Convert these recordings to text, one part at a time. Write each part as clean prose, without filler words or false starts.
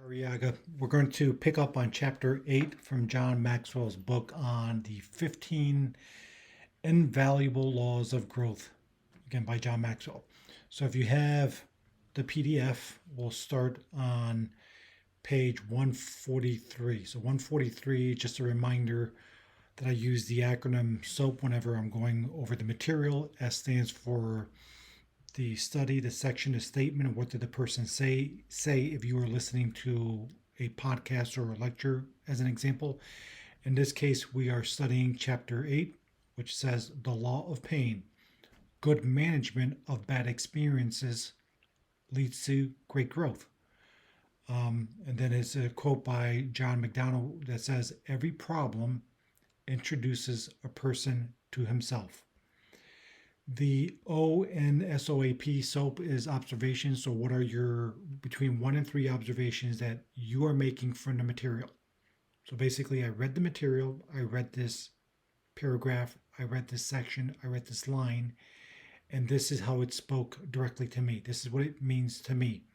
Arriaga. We're going to pick up on chapter 8 from John Maxwell's book on the 15 Invaluable Laws of Growth, again by John Maxwell. So if you have the PDF, we'll start on page 143. So 143, just a reminder that I use the acronym SOAP whenever I'm going over the material. S stands for the study, the section, the statement, and what did the person say. If you were listening to a podcast or a lecture, as an example. In this case, we are studying chapter 8, which says the law of pain. Good management of bad experiences leads to great growth. And then it's a quote by John McDonald that says, every problem introduces a person to himself. The O in SOAP, SOAP, is observations. So what are your between 1 and 3 observations that you are making from the material? So basically, I read the material, I read this paragraph, I read this section, I read this line, and this is how it spoke directly to me. This is what it means to me.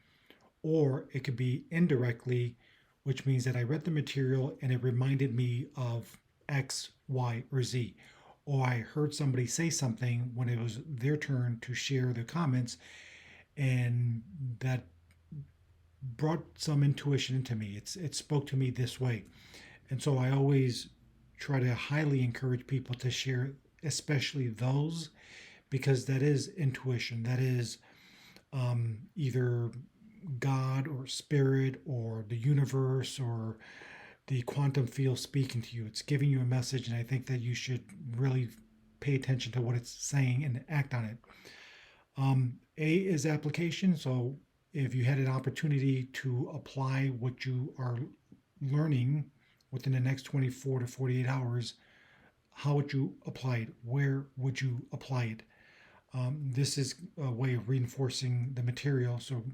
Or it could be indirectly, which means that I read the material and it reminded me of X, Y, or Z. Or I heard somebody say something when it was their turn to share their comments, and that brought some intuition into me. It spoke to me this way. And so I always try to highly encourage people to share, especially those, because that is intuition. That is either God or spirit or the universe or the quantum field speaking to you. It's giving you a message, and I think that you should really pay attention to what it's saying and act on it. A is application. So if you had an opportunity to apply what you are learning within the next 24 to 48 hours, how would you apply it? Where would you apply it? This is a way of reinforcing the material. So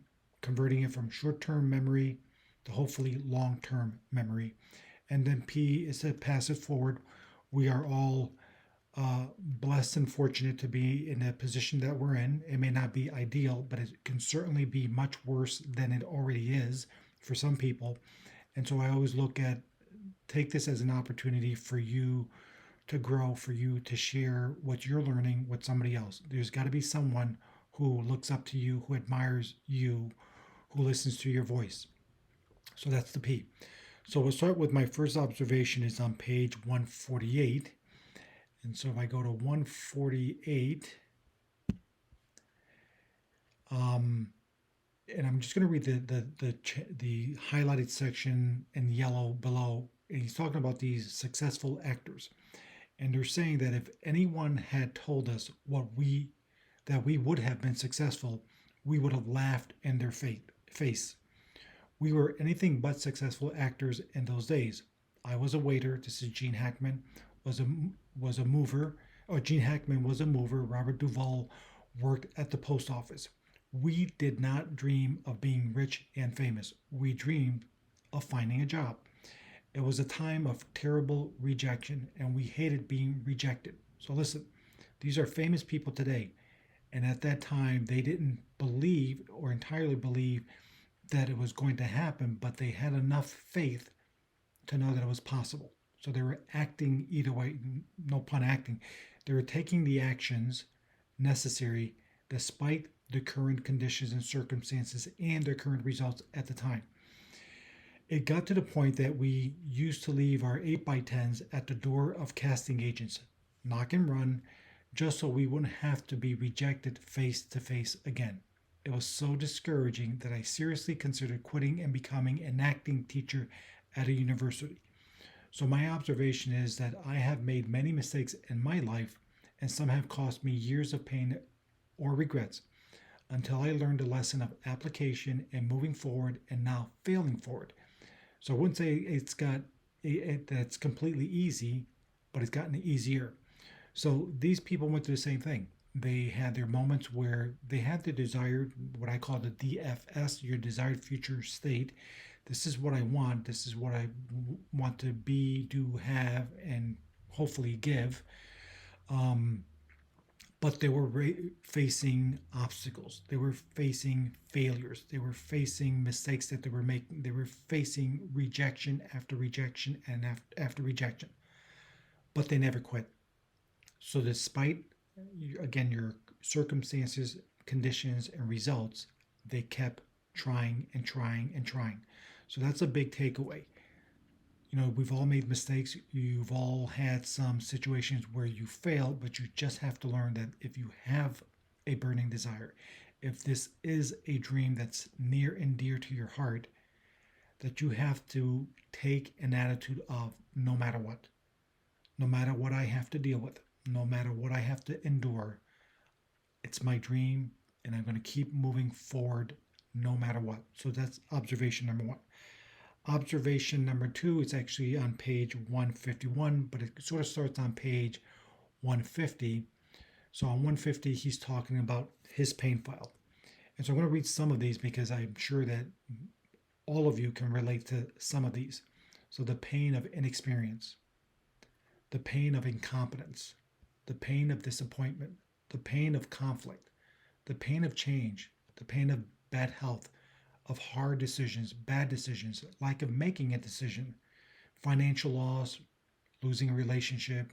converting it from short-term memory to hopefully long-term memory. And then P is to pass it forward. We are all blessed and fortunate to be in the position that we're in. It may not be ideal, but it can certainly be much worse than it already is for some people. And so I always take this as an opportunity for you to grow, for you to share what you're learning with somebody else. There's got to be someone who looks up to you, who admires you, who listens to your voice. So that's the P. So we'll start with my first observation is on page 148. And so if I go to 148, and I'm just going to read the highlighted section in yellow below. And he's talking about these successful actors. And they're saying that if anyone had told us that we would have been successful, we would have laughed in their face. We were anything but successful actors in those days. I was a waiter. This is Gene Hackman was a mover. Or Gene Hackman was a mover. Robert Duvall worked at the post office. We did not dream of being rich and famous. We dreamed of finding a job. It was a time of terrible rejection, and we hated being rejected. So listen, these are famous people today. And at that time, they didn't believe or entirely believe that it was going to happen, but they had enough faith to know that it was possible. So they were acting either way, no pun acting. They were taking the actions necessary despite the current conditions and circumstances and their current results at the time. It got to the point that we used to leave our 8x10s at the door of casting agents, knock and run, just so we wouldn't have to be rejected face to face again. It was so discouraging that I seriously considered quitting and becoming an acting teacher at a university. So my observation is that I have made many mistakes in my life, and some have cost me years of pain or regrets until I learned the lesson of application and moving forward and now failing forward. So I wouldn't say that's completely easy, but it's gotten easier. So these people went through the same thing. They had their moments where they had the desired, what I call the DFS, your desired future state. This is what I want. This is what I want to be, do, have, and hopefully give. but they were facing obstacles. They were facing failures. They were facing mistakes that they were making. They were facing rejection after rejection and after rejection, but they never quit. So, despite, again, your circumstances, conditions, and results, they kept trying and trying and trying. So, that's a big takeaway. We've all made mistakes. You've all had some situations where you fail, but you just have to learn that if you have a burning desire, if this is a dream that's near and dear to your heart, that you have to take an attitude of no matter what I have to deal with, no matter what I have to endure, it's my dream and I'm going to keep moving forward no matter what. So that's observation number one. Observation number two is actually on page 151, but it sort of starts on page 150. So on 150, he's talking about his pain file. And so I'm going to read some of these because I'm sure that all of you can relate to some of these. So the pain of inexperience, the pain of incompetence, the pain of disappointment, the pain of conflict, the pain of change, the pain of bad health, of hard decisions, bad decisions, lack of making a decision, financial loss, losing a relationship,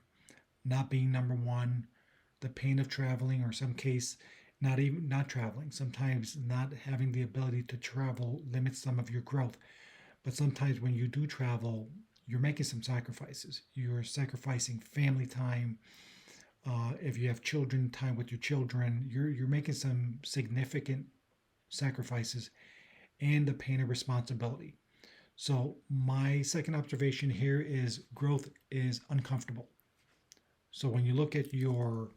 not being number one, the pain of traveling, or some case not traveling. Sometimes not having the ability to travel limits some of your growth. But sometimes when you do travel, you're making some sacrifices. You're sacrificing family time. If you have children, time with your children, you're making some significant sacrifices, and the pain of responsibility. So my second observation here is growth is uncomfortable. So when you look at your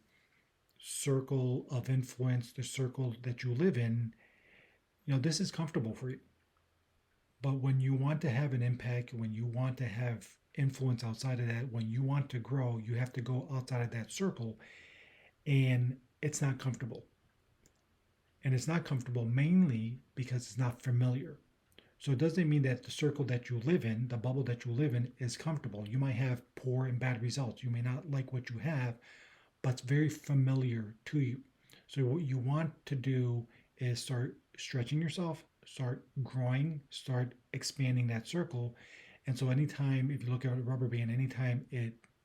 circle of influence, the circle that you live in, this is comfortable for you. But when you want to have an impact, when you want to have influence outside of that, when you want to grow, you have to go outside of that circle, and it's not comfortable. And it's not comfortable mainly because it's not familiar. So it doesn't mean that the circle that you live in, the bubble that you live in, is comfortable. You might have poor and bad results. You may not like what you have, but it's very familiar to you. So what you want to do is start stretching yourself, start growing, start expanding that circle. And so anytime, if you look at a rubber band, anytime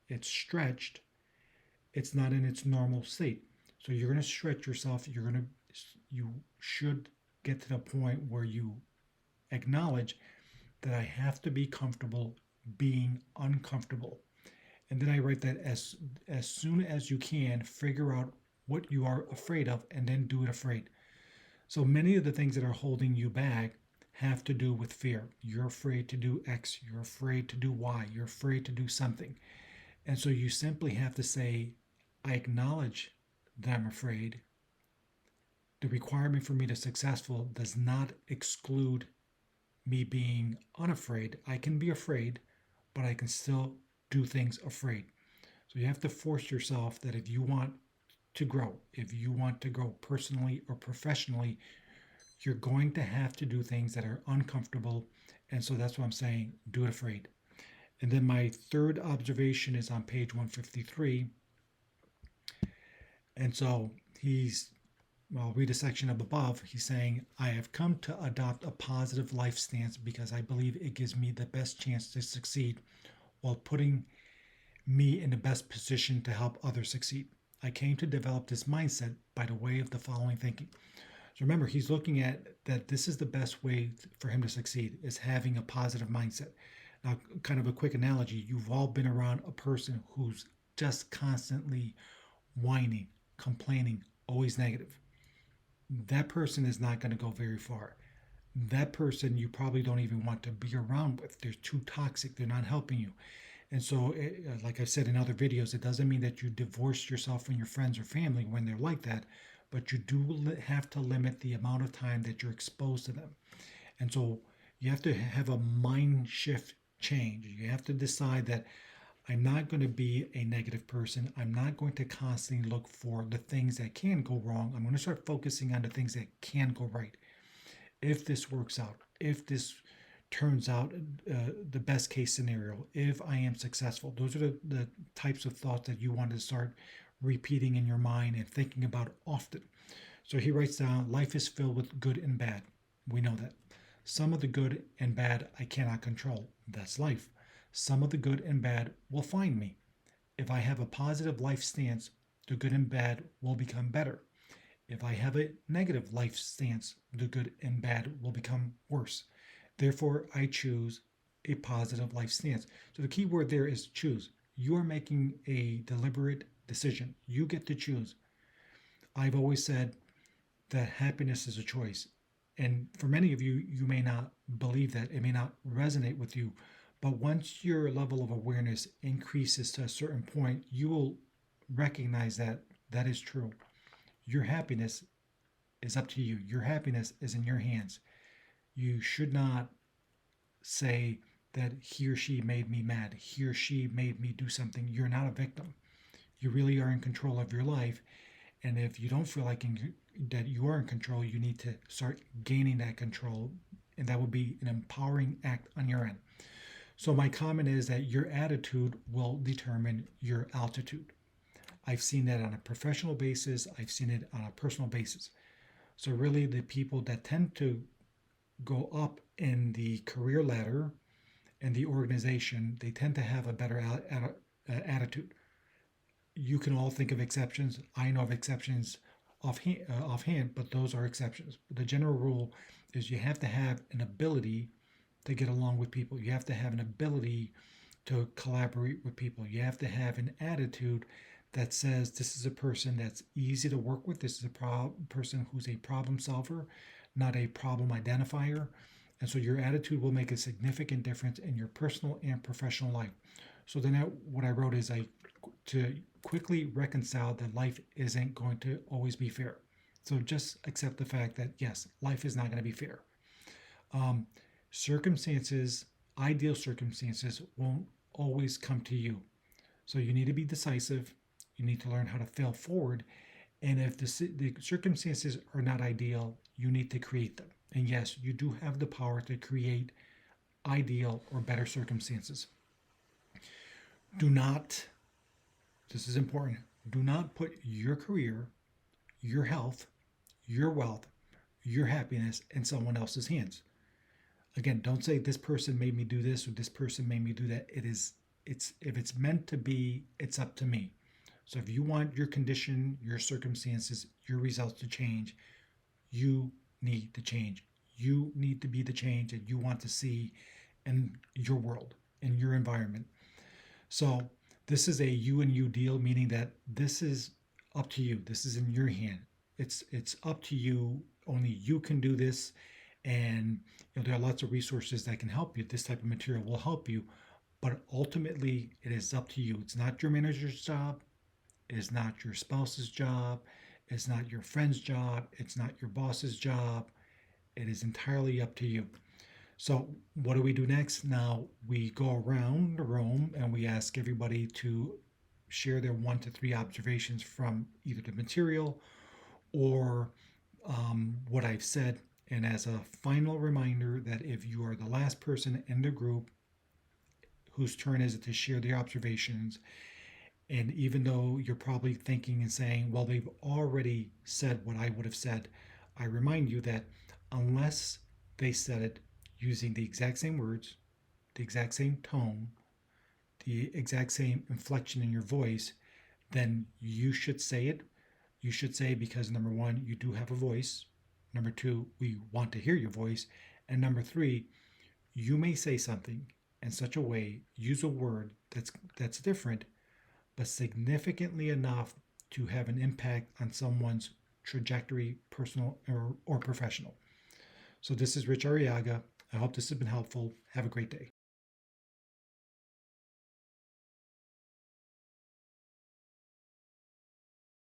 it's stretched, it's not in its normal state. So you're going to stretch yourself. You should get to the point where you acknowledge that I have to be comfortable being uncomfortable. And then I write that as soon as you can, figure out what you are afraid of and then do it afraid. So many of the things that are holding you back have to do with fear. You're afraid to do X, you're afraid to do Y, you're afraid to do something. And so you simply have to say, I acknowledge that I'm afraid. The requirement for me to be successful does not exclude me being unafraid. I can be afraid, but I can still do things afraid. So you have to force yourself that if you want to grow, if you want to grow personally or professionally, you're going to have to do things that are uncomfortable. And so that's what I'm saying, do it afraid. And then my third observation is on page 153. And so I'll read a section up above. He's saying, I have come to adopt a positive life stance because I believe it gives me the best chance to succeed while putting me in the best position to help others succeed. I came to develop this mindset by the way of the following thinking. So remember, he's looking at that this is the best way for him to succeed, is having a positive mindset. Now, kind of a quick analogy, you've all been around a person who's just constantly whining, complaining, always negative. That person is not going to go very far. That person you probably don't even want to be around with. They're too toxic. They're not helping you. And so, like I've said in other videos, it doesn't mean that you divorce yourself from your friends or family when they're like that, but you do have to limit the amount of time that you're exposed to them. And so you have to have a mind shift change. You have to decide that I'm not going to be a negative person. I'm not going to constantly look for the things that can go wrong. I'm going to start focusing on the things that can go right. If this works out, if this turns out the best case scenario, if I am successful, those are the types of thoughts that you want to start repeating in your mind and thinking about often. So he writes down, life is filled with good and bad. We know that. Some of the good and bad I cannot control. That's life. Some of the good and bad will find me. If I have a positive life stance, the good and bad will become better. If I have a negative life stance, the good and bad will become worse. Therefore, I choose a positive life stance. So the key word there is choose. You are making a deliberate decision. You get to choose. I've always said that happiness is a choice. And for many of you, you may not believe that. It may not resonate with you. But once your level of awareness increases to a certain point, you will recognize that that is true. Your happiness is up to you. Your happiness is in your hands. You should not say that he or she made me mad. He or she made me do something. You're not a victim. You really are in control of your life. And if you don't feel like that you are in control, you need to start gaining that control. And that will be an empowering act on your end. So my comment is that your attitude will determine your altitude. I've seen that on a professional basis. I've seen it on a personal basis. So really the people that tend to go up in the career ladder and the organization, they tend to have a better attitude. You can all think of exceptions. I know of exceptions offhand, but those are exceptions. But the general rule is you have to have an ability to get along with people. You have to have an ability to collaborate with people. You have to have an attitude that says this is a person that's easy to work with. This is a person who's a problem solver, not a problem identifier. And so your attitude will make a significant difference in your personal and professional life. So then what I wrote is to quickly reconcile that life isn't going to always be fair. So just accept the fact that, yes, life is not going to be fair. Circumstances, ideal circumstances won't always come to you. So you need to be decisive. You need to learn how to fail forward. And if the circumstances are not ideal, you need to create them. And yes, you do have the power to create ideal or better circumstances. Do not, this is important, do not put your career, your health, your wealth, your happiness in someone else's hands. Again, don't say this person made me do this or this person made me do that. If it's meant to be, it's up to me. So if you want your condition, your circumstances, your results to change, you need to change. You need to be the change that you want to see in your world, in your environment. So this is a you and you deal, meaning that this is up to you. This is in your hand. It's up to you. Only you can do this. And there are lots of resources that can help you. This type of material will help you. But ultimately, it is up to you. It's not your manager's job. It is not your spouse's job. It's not your friend's job. It's not your boss's job. It is entirely up to you. So what do we do next? Now we go around the room and we ask everybody to share their 1 to 3 observations from either the material or what I've said. And as a final reminder that if you are the last person in the group whose turn is it to share their observations, and even though you're probably thinking and saying, well, they've already said what I would have said, I remind you that unless they said it using the exact same words, the exact same tone, the exact same inflection in your voice, then you should say it. You should say because number 1, you do have a voice. Number 2, we want to hear your voice. And number 3, you may say something in such a way, use a word that's different, but significantly enough to have an impact on someone's trajectory, personal or professional. So this is Rich Arriaga. I hope this has been helpful. Have a great day.